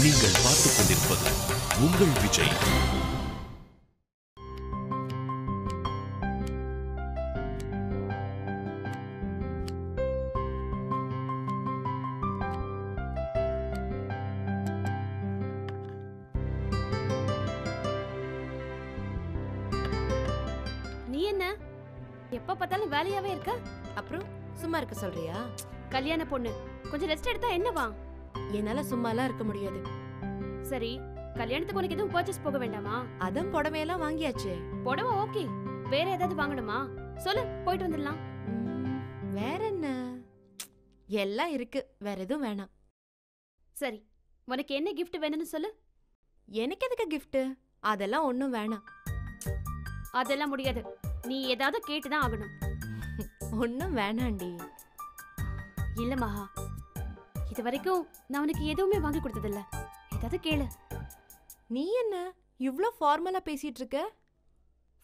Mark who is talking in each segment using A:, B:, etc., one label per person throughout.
A: நீங்கள் பார்த்துக் கொண்டிருப்பது உங்கள் விஜய்.
B: நீ என்ன எப்ப பார்த்தாலும் வேலையாவே இருக்க?
C: அப்புறம் சும்மா இருக்க சொல்றியா?
B: கல்யாண பொண்ணு, கொஞ்சம் ரெஸ்ட் எடுத்தா என்னவா?
C: என்னால சும்மாலாம் இருக்க முடியாது.
B: சரி, கல்யாணத்துக்கு உனக்கு எதுவும் பர்ச்சேஸ் போக வேண்டாமா?
C: அதான் புடவையெல்லாம் வாங்கியாச்சு.
B: புடவை ஓகே, வேற ஏதாவது வாங்கணுமா? சொல்லு, போயிட்டு வந்துடலாம்.
C: வேற என்ன? எல்லாம் இருக்கு, வேற எதுவும் வேணாம்.
B: சரி, உனக்கு என்ன கிஃப்ட் வேணும்னு சொல்லு.
C: எனக்கு எதுக்கு கிஃப்ட்? அதெல்லாம் ஒண்ணும் வேணாம்.
B: அதெல்லாம் முடியாது, நீ ஏதாவது கேட்டுதான் ஆகணும்.
C: ஒண்ணும் வேணாண்டி.
B: இல்ல மகா, இது வரைக்கும் நான் உனக்கு எதுவுமே வாங்கி கொடுத்ததில்ல, ஏதாவது கேளு.
C: நீ என்ன இவ்ளோ ஃபார்மலா பேசிட்டு இருக்க?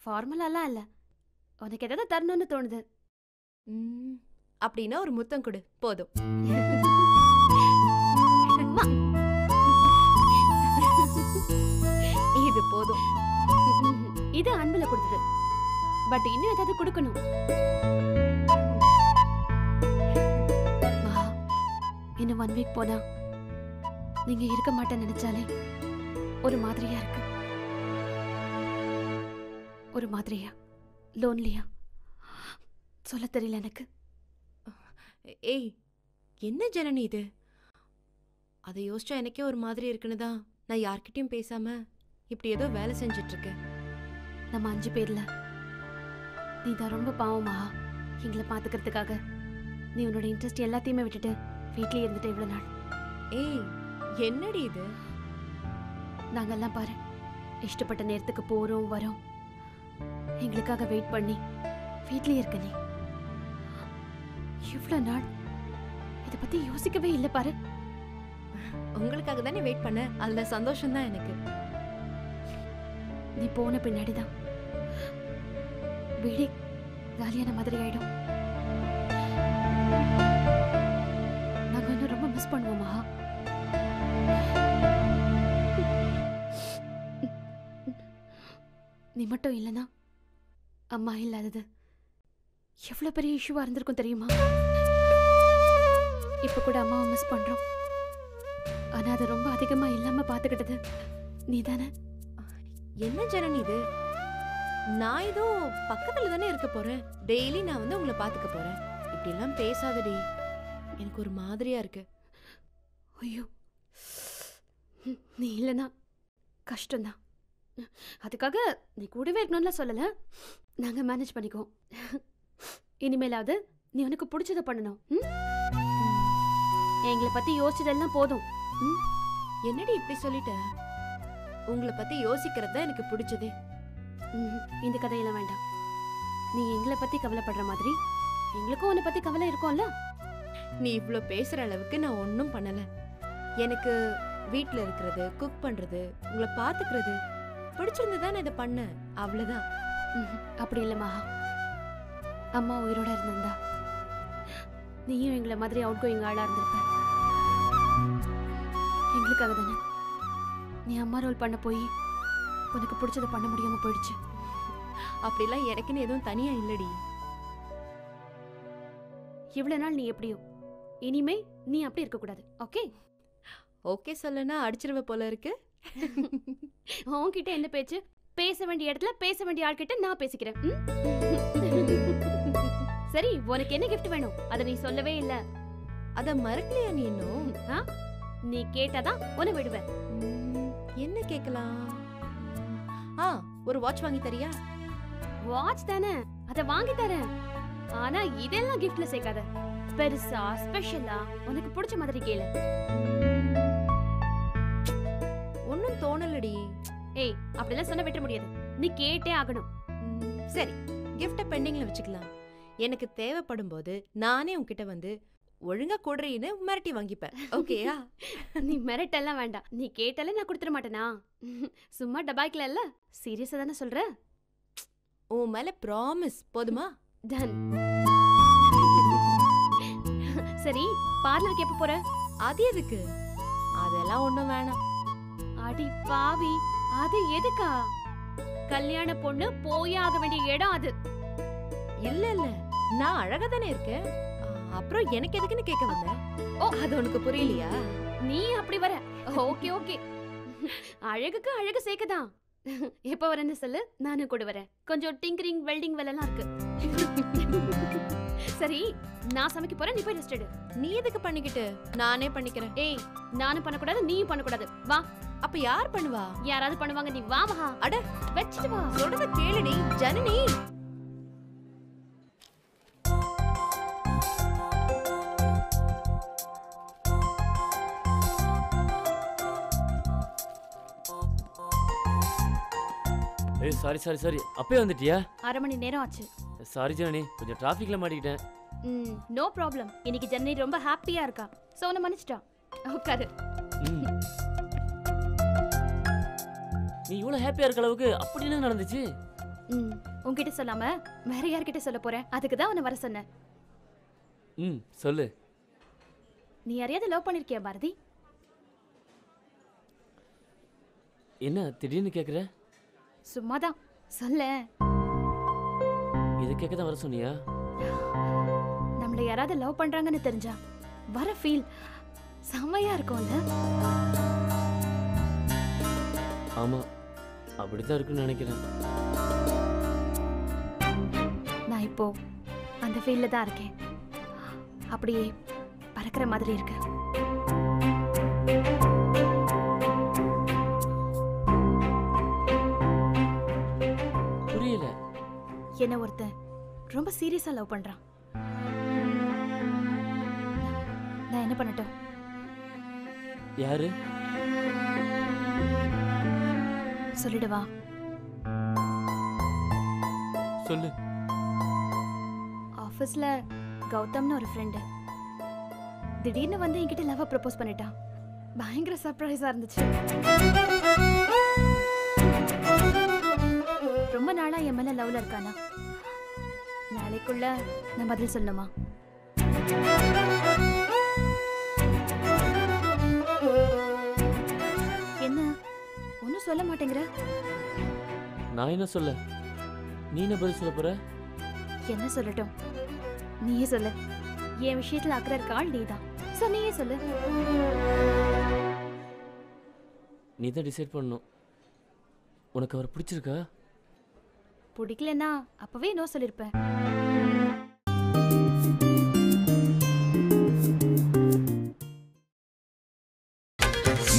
B: ஃபார்மலாலாம் இல்ல, உனக்கு ஏதாவது தரணும்னு தோணுது.
C: அப்படின்னா ஒரு முத்தம் கொடு போதும். இது போதும்.
B: இது அன்புல கொடுத்தது, பட் இன்னும் ஏதாவது கொடுக்கணும். மகா, இன்னும் 1 வீக் போனா நீங்க இருக்க மாட்டேன்னு நினைச்சாலே ஒரு மாதிரியா இருக்கு. ஒரு மாதிரியா, லோன்லியா, சொல்ல தெரியல எனக்கு.
C: ஏய், என்ன ஜனனி இது? அதை யோசிச்சா எனக்கே ஒரு மாதிரி இருக்குன்னு தான் நான் யார்கிட்டயும் பேசாம இப்படி ஏதோ வேலை செஞ்சுட்டு இருக்கேன்.
B: நம்ம 5 பேர்ல நீ தான் ரொம்ப பாவமா எங்களை பாத்துக்கிறதுக்காக நீ உன்னோட இன்ட்ரெஸ்ட் எல்லாத்தையுமே விட்டுட்டு வீட்லயே இருந்துட்டு இவ்வளவு நாள்.
C: ஏய், என்னடி இது?
B: நாங்கெல்லாம் பாரு, இஷ்டப்பட்ட நேரத்துக்கு போறோம் வரோம், எங்களுக்காக வெயிட் பண்ணி வீட்லயே இருக்க நீ இவ்வளவு நாள் இத பத்தி யோசிக்கவே இல்லை பாரு.
C: உங்களுக்காக தானே வெயிட் பண்ண, அதுல சந்தோஷம் தான் எனக்கு.
B: நீ போன பின்னாடிதான் வீடே காலியான மாதிரி ஆயிடும். நாங்க இன்னும் ரொம்ப மிஸ் பண்ணுவோம் மகா. நீ மட்டும் இல்லைன்னா அம்மா இல்லாதது எவ்வளவு பெரிய இஷ்யூவா இருந்திருக்கும் தெரியுமா? இப்ப கூட அம்மாவை மிஸ் பண்றோம், ஆனா அது ரொம்ப அதிகமா இல்லாம பாத்துக்கிட்டது நீதானே.
C: என்ன ஜனனி இது? நான் ஏதோ பக்கத்துல தானே இருக்க போறேன். டெய்லி நான் வந்து உங்களை பாத்துக்க போறேன். இப்படி எல்லாம் பேசாதடி, எனக்கு ஒரு மாதிரியா இருக்கு.
B: ஐயோ, நீ இல்லைன்னா கஷ்டம்தான். அதுக்காக நீ கூடவே இருக்கணும்லாம் சொல்லல, நாங்க மேனேஜ் பண்ணிக்குவோம். இனிமேலாவது நீ உனக்கு பிடிச்சதை பண்ணணும். எங்களை பத்தி யோசிச்சதெல்லாம் போதும்.
C: என்னடி இப்படி சொல்லிட்ட? உங்களை பத்தி யோசிக்கிறது தான் எனக்கு பிடிச்சதே.
B: இந்த கதையெல்லாம் வேண்டாம். நீ எங்களை பத்தி கவலைப்படுற மாதிரி எங்களுக்கும் உன்னை பத்தி கவலை இருக்கும்ல.
C: நீ இவ்ளோ பேசுற அளவுக்கு நான் ஒன்னும் பண்ணல. எனக்கு வீட்ல இருக்கிறது, குக் பண்றது, உங்களை பாத்துக்கிறது பிடிச்சிருந்ததா நான் இதை பண்ணேன், அவ்வளவுதான்.
B: அப்படி இல்ல மகா, அம்மா உயிரோட இருந்திருந்தா நீயும் எங்களை மாதிரி அவுட் கோயிங் ஆளா இருந்திருப்ப. எங்களுக்காக தானே நீ அம்மா ரோல் பண்ண போய் உனக்கு பிடிச்சதை பண்ண முடியாம போயிடுச்சு.
C: அப்படிலாம் எனக்குன்னு எதுவும் தனியா இல்லடி.
B: இவ்வளவு நாள் நீ எப்படியோ, இனிமே நீ அப்படி இருக்க கூடாது. ஓகே?
C: ஓகே சொல்லனா அடிச்சிருவ போல இருக்கு.
B: உன்கிட்ட என்ன பேச்சு? பேச வேண்டிய இடத்துல பேச வேண்டிய ஆள்கிட்ட நான் பேசிக்கிறேன். சரி, உனக்கு என்ன கிஃப்ட் வேணும்? அத நீ சொல்லவே இல்ல.
C: அத மறக்கலையா நீ இன்னும்?
B: நீ கேட்டாதான் உன்னை விடுவேன்.
C: என்ன கேட்கலாம்? ஒரு வாட்ச் வாங்கி தரியா?
B: வாட்ச் தானே, அத வாங்கி தரேன். ஆனா இதெல்லாம் கிஃப்ட்ல சேர்க்காத. பெருசா ஸ்பெஷலா உனக்கு பிடிச்ச மாதிரி கேளு.
C: ஒன்னும் தோணலடி.
B: ஏய், அப்படிலாம் சொன்ன விட்டுற முடியாது, நீ கேட்டே ஆகணும்.
C: சரி, கிஃப்ட பெண்டிங்ல வச்சுக்கலாம். எனக்கு தேவைப்படும் போது நானே உன்கிட்ட வந்து ஒழுங்கா கொடுறீன்னு மிரட்டி வாங்கிப்பேன். ஓகேயா?
B: நீ மிரட்டெல்லாம் வேண்டாம், நீ கேட்டாலே நான் கொடுத்துட மாட்டேனா? சும்மா டபாய்க்கல இல்ல, சீரியஸா தானே சொல்ற?
C: உன் மேல ப்ராமிஸ், போதுமா?
B: டன். சரி, பார்லருக்கு எப்ப போற?
C: அது எதுக்கு? அதெல்லாம் ஒண்ணும் வேணாம்.
B: அடி பாவி, அது எதுக்கா? கல்யாண பொண்ணு போயே ஆக வேண்டிய இடம் அது.
C: இல்ல இல்ல, நான் அழகா தானே இருக்கேன். அப்புறம் எனக்கு எதுக்குன்னு கேட்க வந்தேன். ஓ, அது உனக்கு புரியலையா?
B: நீ அப்படி வர. ஓகே ஓகே, அழகுக்கு அழகு சேர்க்கதான். எப்ப வரேன்னு சொல்லு, நானும் கூட வரேன். கொஞ்சம் டிங்கரிங் வெல்டிங் வேலைலாம் இருக்கு. சரி, நான் சமைக்க போறேன், நீ போய் ரெஸ்ட் எடு.
C: நீ எதுக்கு பண்ணிக்கிட்டு? நானே பண்ணிக்கிறேன்.
B: ஏய், நானும் பண்ணக்கூடாது, நீயும் பண்ணக்கூடாது. வா.
C: அப்ப யார் பண்ணுவா?
B: யாராவது பண்ணுவாங்க, நீ வா மகா.
C: அட,
B: வச்சிட்டு வா.
C: சொல்றத கேளுடி ஜனனி.
D: ஏய் சாரி சாரி சாரி, அப்பவே வந்துட்டியா?
B: 1/2 மணி நேரம் ஆச்சு.
D: சாரி ஜனனி, கொஞ்சம் டிராஃபிக்ல மாட்டிக்கிட்டேன்.
B: No problem. இன்னைக்கு ஜனனி ரொம்ப ஹாப்பியா இருக்கா. சோ நான் மன்னிச்சிட்டா. உட்காரு.
D: நீ இவ்வளவு ஹாப்பியா இருக்க அளவுக்கு அப்படி என்ன நடந்துச்சு?
B: உன்கிட்ட சொல்லாம வேற யார்கிட்ட சொல்ல போறேன்? அதுக்கு தான் உன்னை வர சொன்னேன்.
D: சொல்லு.
B: நீ யாரையாவது லவ் பண்ணிருக்கியா பாரதி?
D: என்ன திடீர்னு கேக்குற?
B: சும்மாதான் சொல்ல.
D: இது கேட்க தான் வர சொன்னியா?
B: நம்மள யாராவது லவ் பண்றாங்கன்னு தெரிஞ்சா வர ஃபீல் செமையா இருக்கும்ல?
D: ஆமா, அப்படித்தான் இருக்குன்னு நினைக்கிறேன்.
B: நான் இப்போ அந்த ஃபீல்ல தான் இருக்கேன். அப்படியே பறக்கிற மாதிரி இருக்கு.
D: புரியல.
B: என்ன ஒருத்தன் ரொம்ப சீரியஸா லவ் பண்றான். நான் என்ன பண்ணட்டும்?
D: யாரு?
B: சொல்லிடுவா.
D: சொல்லு.
B: ஆபீஸ்ல கௌதம்னு ஒரு ஃப்ரெண்டு திடீர்னு வந்து என்கிட்ட லவ் ப்ரப்போஸ் பண்ணிட்டான். பயங்கர சர்ப்ரைஸா இருந்துச்சு. ரொம்ப நாளா என் மேல லவ்ல இருக்கானா. நாளைக்குள்ள நான் பதில் சொல்லணுமா? என்ன ஒன்னும் சொல்ல மாட்டேங்கிற?
D: நான் என்ன சொல்ல? நீ என்ன பதில் சொல்ல போற?
B: என்ன சொல்லட்டும்? நீயே சொல்லு. என் விஷயத்துல அக்கறை இருக்க ஆள் நீதான். சோ நீயே சொல்லு.
D: நீ தான் டிசைட் பண்ணணும். உனக்கு அவர் பிடிச்சிருக்கா?
B: பிடிக்கலன்னா அப்பவே நோ சொல்லிருப்பேன்.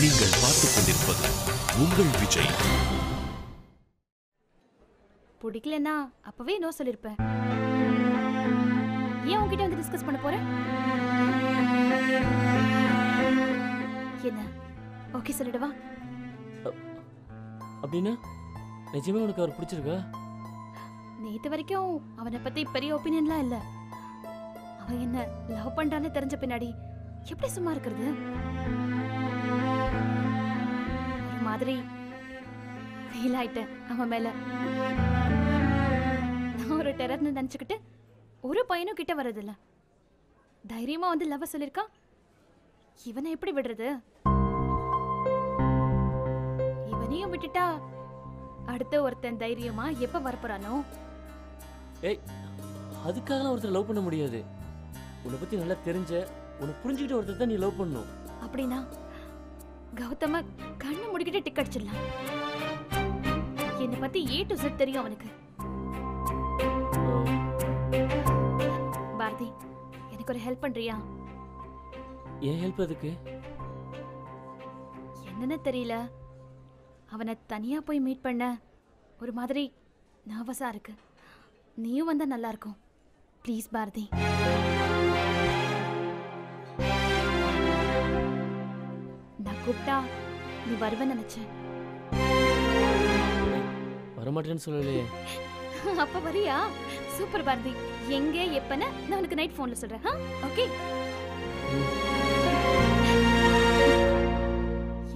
A: நீங்கள் பார்த்துக் கொண்டிருப்பது உங்கள் விஜய்.
B: பிடிக்கலன்னா அப்பவே நோ சொல்லிருப்பேன். ஏன் உன்கிட்ட வந்து டிஸ்கஸ் பண்ண போறேன்? என்ன ஓகே சொல்லிடுவா?
D: அப்படின்னா நிஜமே உனக்கு அவர் பிடிச்சிருக்கா?
B: நேத்து வரைக்கும் அவனை பத்தி பெரிய ஒப்பீனியன்லாம் இல்ல. அவன் என்ன லவ் பண்றான்னு தெரிஞ்ச பின்னாடி எப்படி சும்மா இருக்கிறது? ஒரு மாதிரி ஃபீல் ஆயிட்டேன் அவன் மேல. நான் ஒரு டெரர்னு நினைச்சுக்கிட்டு ஒரு பையனும் கிட்ட வர்றதில்ல. தைரியமா வந்து லவ் சொல்லிருக்கா. இவனை எப்படி விடுறது? இவனையும் விட்டுட்டா அடுத்த ஒருத்தன் தைரியமா எப்ப வரப்போறானோ?
D: ஏய், அதுக்காக ஒருத்தர் லவ் பண்ண முடியாது. உன்னை பத்தி நல்லா தெரிஞ்ச, உன்னை புரிஞ்சுக்கிட்ட ஒருத்தர் தான் நீ லவ் பண்ணணும்.
B: அப்படின்னா கௌதம கண்ணு முடிக்கிட்டு டிக் அடிச்சிடலாம். என்னை பத்தி A to Z தெரியும் அவனுக்கு. பாரதி, எனக்கு ஒரு ஹெல்ப் பண்றியா?
D: ஏன் ஹெல்ப் எதுக்கு?
B: என்னன்னு தெரியல, அவனை தனியா போய் மீட் பண்ண ஒரு மாதிரி நர்வஸா இருக்கு. நீயும் வந்தா நல்லா இருக்கும். ப்ளீஸ் பாரதி. நான் கூப்பிட்டா நீ வருவேன்னு நினைச்சேன்.
D: வரமாட்டேன்னு சொல்லலையே.
B: அப்ப வரியா? சூப்பர் பாரதி. எங்க எப்பன்னு நான் உனக்கு நைட் போன்ல சொல்றேன். ஓகே?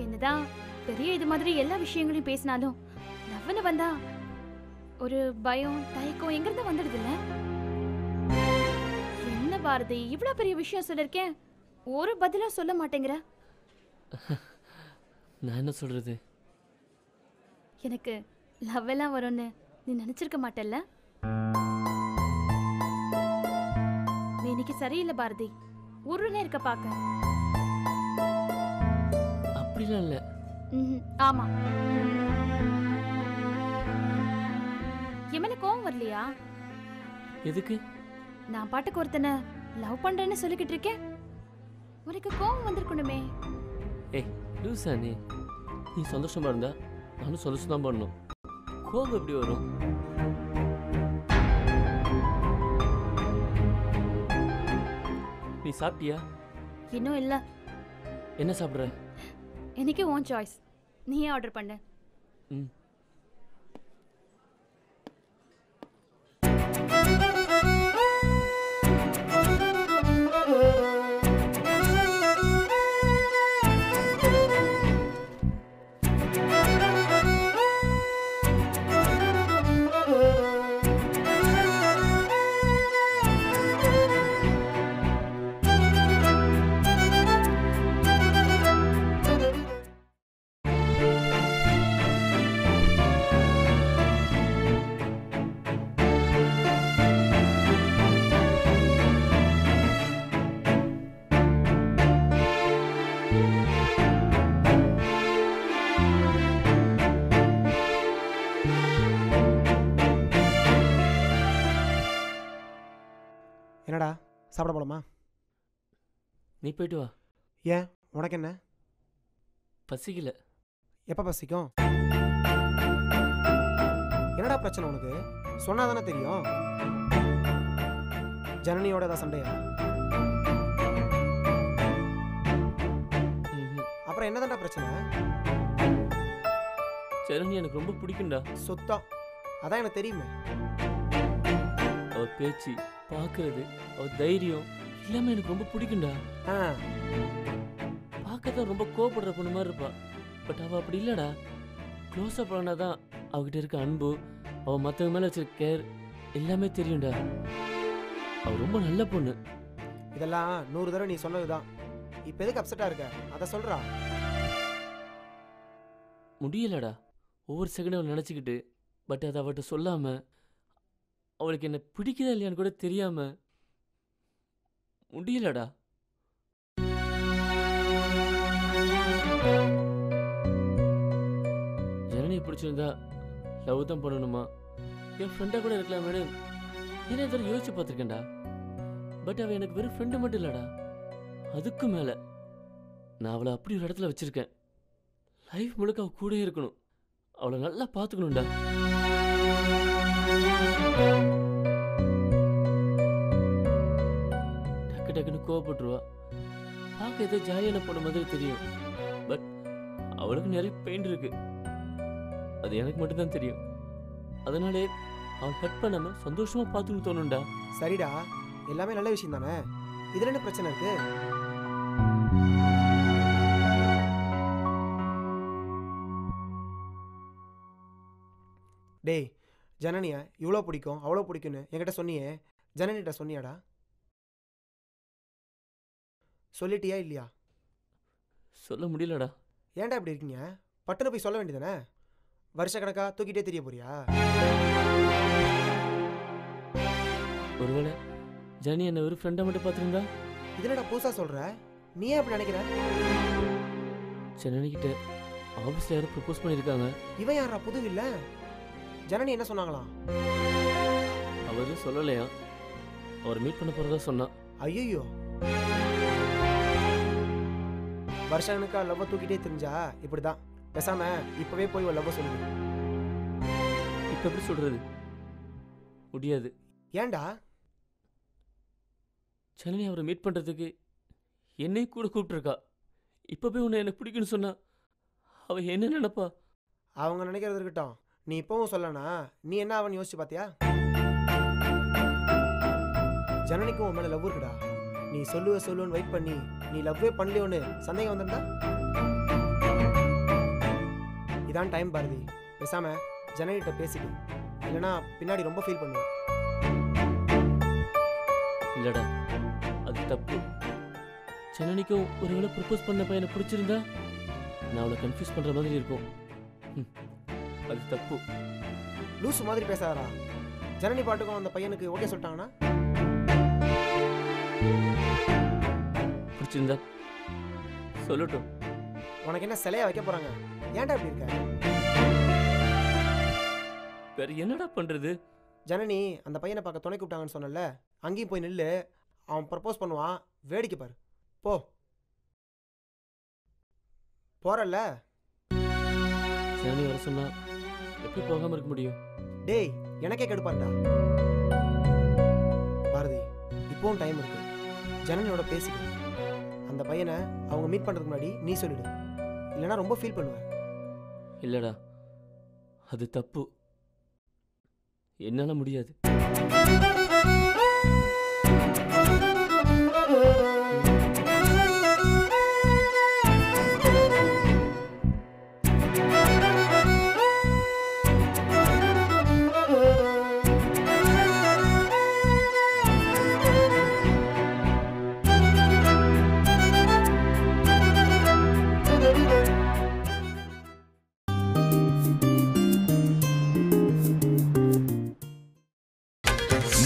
B: என்னதான் பெரிய இது மாதிரி எல்லா விஷயங்களையும் பேசினாலும் லவ்னு வந்தா ஒரு பயம் தயக்கம் எங்க இருந்து வந்துடுது இல்ல? என்ன பாரதி, இவ்வளவு பெரிய விஷயம் சொல்லிருக்கேன், ஒரு பதிலா சொல்ல மாட்டேங்கிற.
D: நான் என்ன சொல்றது?
B: எனக்கு லவ் எல்லாம் வரும்னு நீ நினைச்சிருக்க மாட்டல்ல? நீ இன்னைக்கு சரியில்லை பாரதி. ஊருன்னே இருக்க பாக்க.
D: அப்படிலாம் இல்லை.
B: ஆமா. என் மேல கோவம் வரலையா?
D: எதுக்கு?
B: நான் பாட்டுக்கு ஒருத்தனை லவ் பண்றேன்னு சொல்லிக்கிட்டு இருக்கேன். உனக்கு கோவம் வந்திருக்கணுமே.
D: ஏய் லூசா நீ சந்தோஷமா இருந்தா நானும் சந்தோஷம் தான் பண்ணணும். கோபம் எப்படி வரும்? நீ சாப்பிட்டியா?
B: இன்னும் இல்ல.
D: என்ன சாப்பிட்ற?
B: எனக்கு உன் சாய்ஸ். நீயே ஆர்டர் பண்ணு.
D: ம்.
E: என்னடா சாப்பிட போலாமா?
D: நீ போயிட்டு வா.
E: ஏன் உனக்கு என்ன?
D: பசிக்கல.
E: எப்போ பசிக்கும்? என்னடா பிரச்சனை உனக்கு? சொன்னாதானே தெரியும். ஜனனியோட ஏதாவது சண்டையா? அப்புறம் என்னதான்டா பிரச்சனை?
D: ஜனனி எனக்கு ரொம்ப பிடிக்கும்டா.
E: சுத்தம். அதான் எனக்கு தெரியுமே.
D: அவ பேச்சு, பார்க்கறது, அவ தைரியம் எல்லாமே எனக்கு ரொம்ப பிடிக்கும்டா. பார்க்கதான் ரொம்ப கோவப்படுற பொண்ணு மாதிரி இருப்பா. பட் அவள் அப்படி இல்லைடா. க்ளோஸ்அப் பண்ணாதான் அவகிட்ட இருக்க அன்பு, அவள் மற்றவங்க மேலே வச்சிருக்க கேர் எல்லாமே தெரியும்டா. அவள் ரொம்ப நல்ல பொண்ணு.
E: இதெல்லாம் 100 தடவை நீ சொன்னதுதான். இப்போ எதுக்கு அப்செட்டாக இருக்க? அதை சொல்கிறா.
D: முடியலடா. ஒவ்வொரு செகண்டும் அவள் நினச்சிக்கிட்டு, பட் அதை அவட்ட சொல்லாமல், அவளுக்கு என்ன பிடிக்குதா இல்லையான்னு கூட தெரியாமல் முடியலடா. ஜனனியை பிடிச்சிருந்தா லவ் தான் பண்ணணுமா? என் ஃப்ரெண்டாக கூட இருக்கலாம் மேடம். ஏன்னா இதெல்லாம் யோசிச்சு பார்த்துருக்கேன்டா. பட் அவள் எனக்கு வெறும் ஃப்ரெண்டு மட்டும் இல்லைடா, அதுக்கு மேலே நான் அவளை அப்படி ஒரு இடத்துல வச்சுருக்கேன். லைஃப் முழுக்க அவள் கூட இருக்கணும், அவளை நல்லா பார்த்துக்கணும்டா. டக்கு டக்குன்னு கோவப்பட்டுருவா. பார்க்க ஏதோ ஜாலியான பொண்ணு மாதிரி தெரியும். பட் அவளுக்கு நிறைய பெயின் இருக்கு, அது எனக்கு மட்டும்தான் தெரியும். அதனாலே அவள் ஹெல்ப் பண்ணாம சந்தோஷமா பார்த்துன்னு தோணும்டா.
E: சரிடா, எல்லாமே நல்ல விஷயம் தானே. இதுல என்ன பிரச்சனை இருக்கு? டேய், ஜனனியை இவ்வளோ பிடிக்கும் அவ்வளோ பிடிக்கும்னு என்கிட்ட சொன்னியே, ஜனனிகிட்ட சொன்னியாடா? சொல்லிட்டியா இல்லையா?
D: சொல்ல முடியலடா.
E: ஏன்டா இப்படி இருக்கீங்க? பட்டுன்னு போய் சொல்ல வேண்டியதானே? வருஷ கணக்கா தூக்கிட்டே தெரிய போறியா?
D: ஒருவேளை ஜனனி என்ன ஒரு ஃப்ரெண்டை மட்டும் பார்த்துருந்தா?
E: இதனடா புதுசா சொல்ற? நீ ஏன் அப்படி நினைக்கிற?
D: ஜனனிக்கிட்ட ஆஃபீஸில் யாரும் ப்ரப்போஸ் பண்ணியிருக்காங்க.
E: இவன் யாரா புது இல்ல? ஜனனி என்ன சொன்னாங்களாம்?
D: அவர் சொல்லலையா, அவர் மீட் பண்ண போகிறதா சொன்னான்.
E: ஐயோ, வருஷனுக்கா லவ்வ தூக்கிட்டே தெரிஞ்சா இப்படிதான். பேசாம இப்பவே போய் லவ்வ சொல்லுங்க.
D: இப்போ எப்படி சொல்றது? முடியாது.
E: ஏன்டா?
D: ஜனனி அவரை மீட் பண்ணுறதுக்கு என்னையும் கூட கூப்பிட்டுருக்கா. இப்போ போய் உன்னை எனக்கு பிடிக்குன்னு சொன்னா அவள் என்ன நினைப்பா?
E: அவங்க நினைக்கிறது இருக்கட்டும். நீ இப்பவும் சொல்லனா நீ என்ன அவன் யோசிச்சு பாத்தியா? ஜனனிக்கும் உன் மேல லவ் இருக்குடா. நீ சொல்லுவேன்னு வெயிட் பண்ணி நீ லவ்வே பண்ணலையோன்னு சந்தேகம் வந்திருந்தா? இதான் டைம் பாரதி. பேசாம ஜனனிட்ட பேசிட்டு, இல்லைன்னா பின்னாடி ரொம்ப ஃபீல் பண்ணுவேன்.
D: இல்லடா, அது தப்பு. ஜனனிக்கும் ஒருவேளை ப்ரப்போஸ் பண்ண பையனை பிடிச்சிருந்தா நான் அவளை கன்ஃபியூஸ் பண்ணுற மாதிரி இருக்கும். அது தப்பு.
E: லூசு மாதிரி பேசாதடா. ஜனனி பாட்டுக்கும் அந்த பையனுக்கு ஓகே சொல்லிட்டாங்கன்னா
D: பிடிச்சிருந்தா சொல்லட்டும்.
E: உனக்கு என்ன சிலையா வைக்க போறாங்க? ஏன்டா இப்படி இருக்க?
D: வேற என்னடா பண்றது?
E: ஜனனி அந்த பையனை பார்க்க துணை கூப்பிட்டாங்கன்னு சொன்னல, அங்கேயும் போய் நில்லு. அவன் ப்ரப்போஸ் பண்ணுவான், வேடிக்கை பாரு. போ. போறல்ல?
D: ஜனனி வர சொன்னா எப்படி போகாம இருக்க முடியும்?
E: டேய், எனக்கே கெடுப்பான்டா. பாரதி, இப்போவும் டைம் இருக்கு. ஜனனியோட பேசிடு. அந்த பையனை அவங்க மீட் பண்றதுக்கு முன்னாடி நீ சொல்லிடு, இல்லைன்னா ரொம்ப ஃபீல் பண்ணுவேன்.
D: இல்லடா, அது தப்பு. என்னால முடியாது.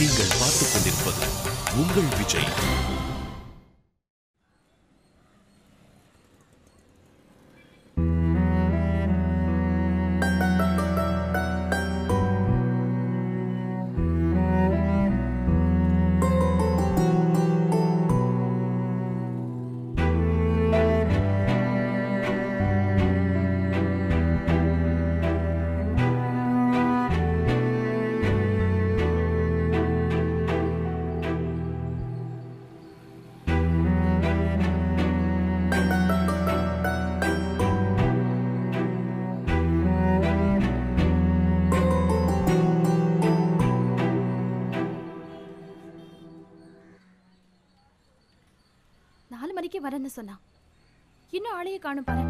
A: நீங்கள் பார்த்துக் கொண்டிருப்பது உங்கள் விஜய்.
B: வரேன்னு சொன்னா, இன்னும் ஆளையே காணும் பாரு.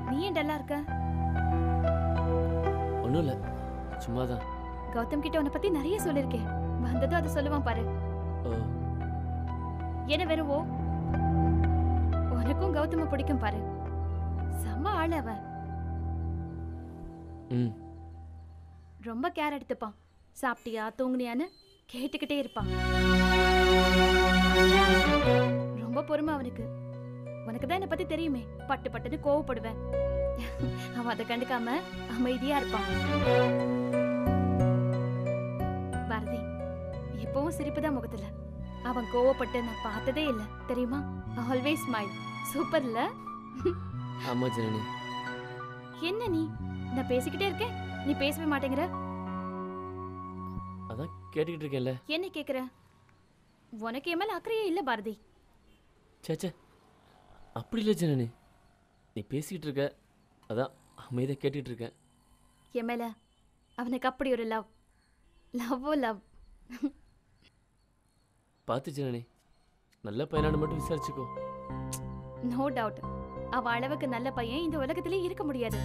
B: நீ ஏன் டல்லா இருக்க?
D: ஒண்ணும் இல்ல, சும்மாதான்.
B: கௌதம் கிட்ட உன்னை பத்தி நிறைய சொல்லிருக்கேன். வந்ததும் அதை சொல்லுவான் பாரு. என்ன வெறும் ஓ? உனக்கும் கௌதம பிடிக்கும் பாரு. செம்ம ஆளு அவன். ரொம்ப கேர் எடுத்துப்பான். சாப்பிட்டியா தூங்குனியான்னு கேட்டுக்கிட்டே இருப்பான். ரொம்ப பொறுமை அவனுக்கு. உனக்கு தான் என்ன பத்தி தெரியுமே, பட்டு பட்டுன்னு கோவப்படுவேன். அவன் அதை கண்டுக்காம அமைதியா இருப்பான். பாரதி, எப்பவும் சிரிப்புதான் முகத்துல. அவன் கோவப்பட்டு நான் பார்த்ததே இல்ல தெரியுமா? Always smile. சூப்பர் இல்ல?
D: ஆமா ஜனனி.
B: என்ன நீ? நான் பேசிக்கிட்டே இருக்கேன், நீ பேசவே மாட்டேங்கிற.
D: அதான் கேட்டுக்கிட்டு இருக்கேன்ல.
B: என்ன கேக்குற? உனக்கு என் மேல அக்கறையே இல்ல பாரதி.
D: சேச்சே, அப்படி இல்லை ஜனனி. நீ பேசிக்கிட்டு இருக்க, அதான் அமைதியாக கேட்டுக்கிட்டு இருக்கேன்.
B: என் மேல அவனுக்கு அப்படி ஒரு லவ். லவ்வோ லவ்.
D: பார்த்து ஜனனி, நல்ல பையனானு மட்டும் விசாரிச்சுக்கோ.
B: நோ டவுட், அவ அளவுக்கு நல்ல பையன் இந்த உலகத்திலே இருக்க முடியாது.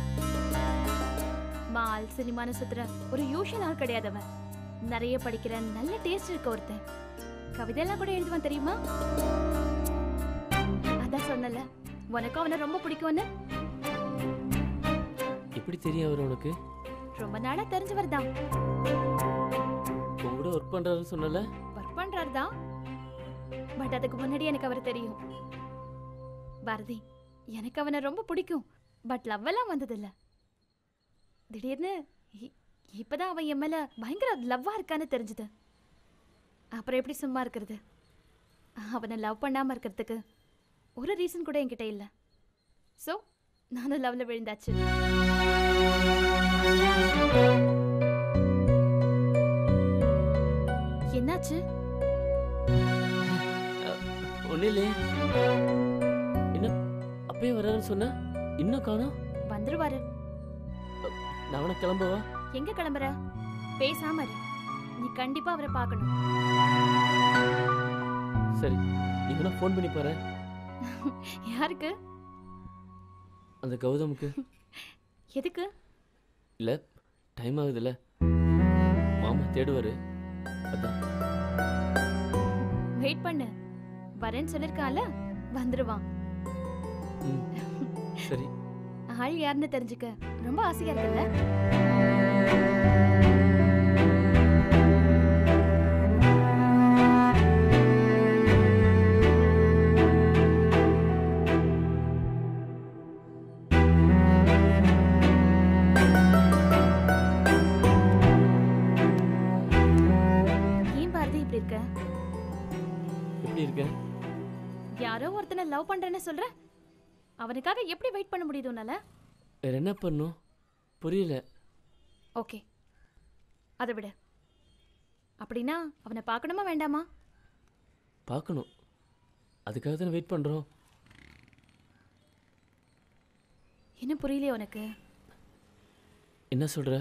B: மால் சினிமான்னு சுத்துற ஒரு யூஷுவல் ஆள் கிடையாது அவன். நிறைய படிக்கிற நல்ல டேஸ்ட் இருக்க ஒருத்தன். கவிதையெல்லாம் கூட எழுதுவான் தெரியுமா? அதான் சொன்னல, உனக்கும் அவனை ரொம்ப பிடிக்கும்னு.
D: எப்படி தெரியும் அவர் உனக்கு?
B: ரொம்ப நாளா தெரிஞ்சவர் தான்.
D: உங்க கூட ஒர்க் பண்றாருன்னு சொன்னல?
B: ஒர்க் பண்றாரு தான், பட் அதுக்கு முன்னாடி எனக்கு அவர் தெரியும். பாரதி, எனக்கு அவனை ரொம்ப பிடிக்கும், பட் லவ் எல்லாம் வந்ததில்ல. திடீர்னு இப்பதான் அவன் என் மேல பயங்கர லவ்வா இருக்கான்னு தெரிஞ்சது. அப்புறம் எப்படி சும்மா இருக்கிறது? அவனை லவ் பண்ணாம இருக்கிறதுக்கு ஒரு ரீசன் கூட என்கிட்ட இல்ல. சோ நானும் லவ்ல விழுந்தாச்சு. என்னாச்சு?
D: ஒன்னும் இல்லையே. என்ன அப்பயே வராருன்னு சொன்ன, இன்னும் காணோம்?
B: வந்துருவாரு.
D: நான் அவனை கிளம்பவா?
B: எங்க கிளம்புற? பேசாம இரு. நீ கண்டிப்பா அவரை பார்க்கணும்.
D: சரி, நீ வேணா ஃபோன் பண்ணி பாரு.
B: யாருக்கு?
D: அந்த கௌதமுக்கு.
B: எதுக்கு?
D: இல்ல, டைம் ஆகுதுல்ல, மாமா தேடுவாரு, அதான்.
B: வெயிட் பண்ணு, வரேன்னு சொல்லிருக்கான்ல, வந்துருவான்.
D: சரி.
B: ஆள் யாருன்னு தெரிஞ்சுக்க ரொம்ப ஆசையா இருக்குல்ல? ஏன் பாரதி இப்படி இருக்க?
D: எப்படி இருக்க?
B: யாரோ ஒருத்தனை லவ் பண்றேன்னு சொல்ற, அவனுக்காக எப்படி வெயிட் பண்ண முடியுது உன்னால?
D: வேற என்ன பண்ணும்? புரியல.
B: ஓகே, அதை விட. அப்படின்னா அவனை பார்க்கணுமா வேண்டாமா?
D: பார்க்கணும். அதுக்காக தானே வெயிட் பண்ணுறோம்.
B: என்ன புரியலையே உனக்கு?
D: என்ன சொல்கிற?